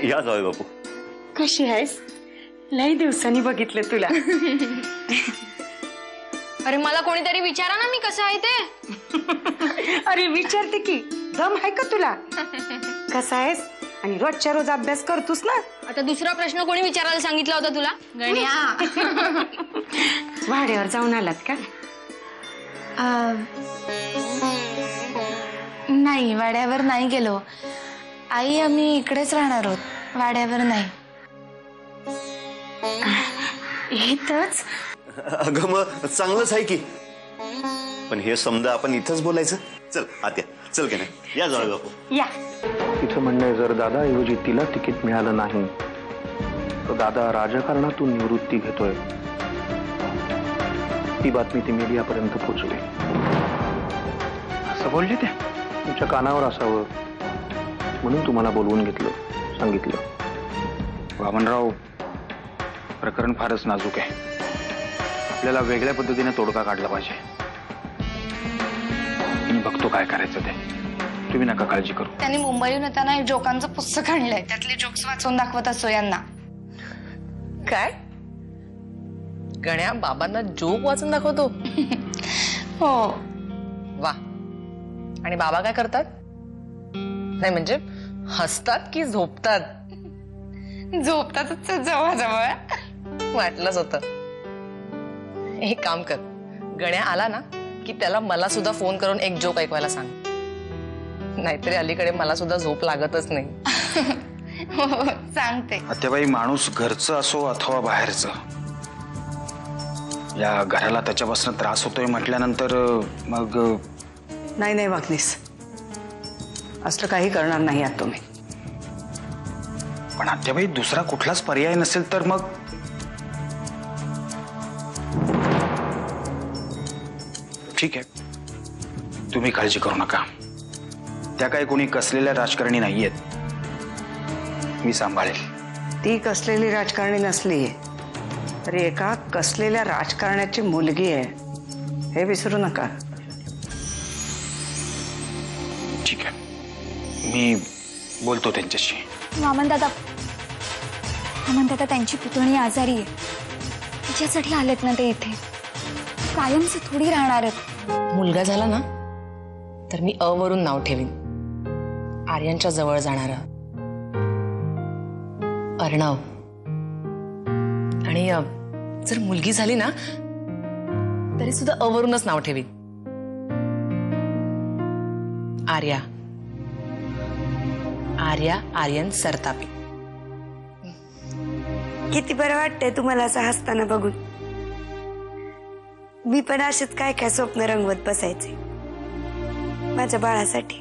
या जावे बापू. कशी आहेस? लई दिवसांनी बघितलं तुला. अरे मला कोणीतरी विचारा ना मी कसं आहे ते. अरे विचारते की, दम आहे का तुला? कसा आहेस? आणि रोजच्या रोज अभ्यास करतोस ना? आता दुसरा प्रश्न कोणी विचारायला सांगितला होता तुला? गण्या. वाड्यावर जाऊन आलात का? नाही, वाड्यावर नाही गेलो. आई आम्ही इकडेच राहणार आहोत, वाड्यावर नाही. इथंच? अगं मग चांगलंच आहे की. पण हे समजा आपण इथंच बोलायचं. चल आत्या, चल की नाही. या जावे बापू. या. तिचं म्हणणं आहे, जर दादाऐवजी तिला तिकीट मिळालं नाही तर दादा राजकारणातून निवृत्ती घेतोय. ती बातमी ती मीडियापर्यंत पोहोचली. असं बोलले ते तुमच्या कानावर असावं म्हणून तुम्हाला बोलवून घेतलं, सांगितलं. वामनराव, प्रकरण फारच नाजूक आहे. आपल्याला वेगळ्या पद्धतीने तोडगा काढला पाहिजे. मी बघतो काय करायचं ते. तुम्ही नका काळजी करू. त्यांनी मुंबईहून येताना एक जोकांचं पुस्तक आणलंय, त्यातले जोक्स वाचून दाखवत असो यांना. काय? गण्या बाबांना जोक वाचून दाखवतो? हो. वा. आणि बाबा काय करतात? नाही म्हणजे हसतात की झोपतात? झोपतातच जवळजवळ. वाटलंच होतं. एक काम कर, गण्या आला ना की त्याला मला सुद्धा फोन करून एक जोक ऐकवायला सांग. नाहीतरी अलीकडे मला सुद्धा झोप लागतच नाही. हो, सांगते. आत्याबाई, माणूस घरचं असो अथवा बाहेरचं, या घराला त्याच्यापासून त्रास होतोय म्हटल्यानंतर मग नाही नाही वागणीस, असलं काही करणार नाही आहात तुम्ही. पण आत्याबाई, दुसरा कुठलाच पर्याय नसेल तर मग ठीक आहे. तुम्ही काळजी करू नका. त्या काही कोणी कसलेल्या राजकारणी नाहीयेत. मी सांभाळेल. ती कसलेली राजकारणी नसलीये तरी एका कसलेल्या राजकारण्याची मुलगी आहे, हे विसरू नका. ठीक आहे, मी बोलतो त्यांच्याशी. वामन दादा त्यांची पुतणी आजारी आहे, तिच्यासाठी आलेत ना ते इथे. कायमचे थोडी राहणार आहेत. मुलगा झाला ना तर मी वरून नाव ठेवीन. आर्यांच्या जवळ जाणार अर्णव. आणि जर मुलगी झाली ना तरी सुद्धा वरूनच नाव ठेवीन. आर्या. आर्या आर्यन सरतापे. किती बरं वाटतंय तुम्हाला असं हसताना बघून. मी पण असेच काय काय स्वप्न रंगवत बसायचे माझ्या बाळासाठी.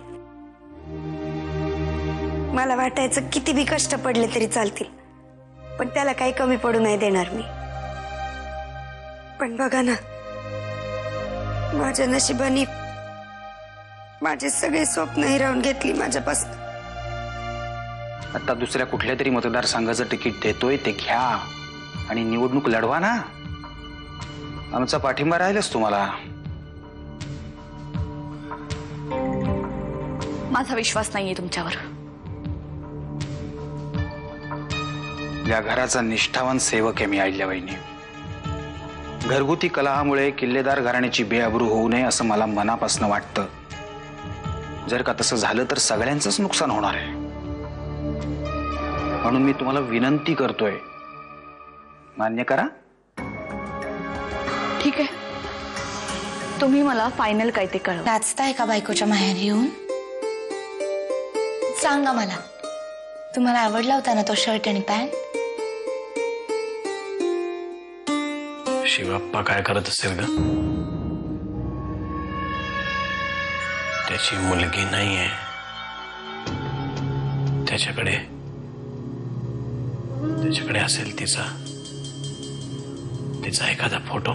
मला वाटायचं किती बी कष्ट पडले तरी चालतील, पण त्याला काही कमी पडू नाही देणार मी. पण बघा ना, माझ्या नशिबाने माझे सगळे स्वप्न हिरावून घेतली माझ्यापासून. आता दुसऱ्या कुठल्या तरी मतदारसंघाचं तिकीट देतोय ते घ्या आणि निवडणूक लढवा ना. आमचा पाठिंबा राहीलच तुम्हाला. माझा विश्वास नाहीये तुमच्यावर. या घराचा निष्ठावान सेवक आहे मी अहिल्याबाईंनी. घरगुती कलहामुळे किल्लेदार घराण्याची बेअब्रू होऊ नये असं मला मनापासून वाटतं. जर का तसं झालं तर सगळ्यांचंच नुकसान होणार आहे. म्हणून मी तुम्हाला विनंती करतोय, मान्य करा. ठीक आहे, तुम्ही मला फायनल काय ते कळवा. नाचताय का बायकोच्या माहेरी येऊन? सांगा मला, तुम्हाला आवडला होता ना तो शर्ट आणि पॅन्ट? शिवाप्पा काय करत असेल ग? त्याची मुलगी नाहीये, त्याच्याकडे असेल तिचा एखादा फोटो.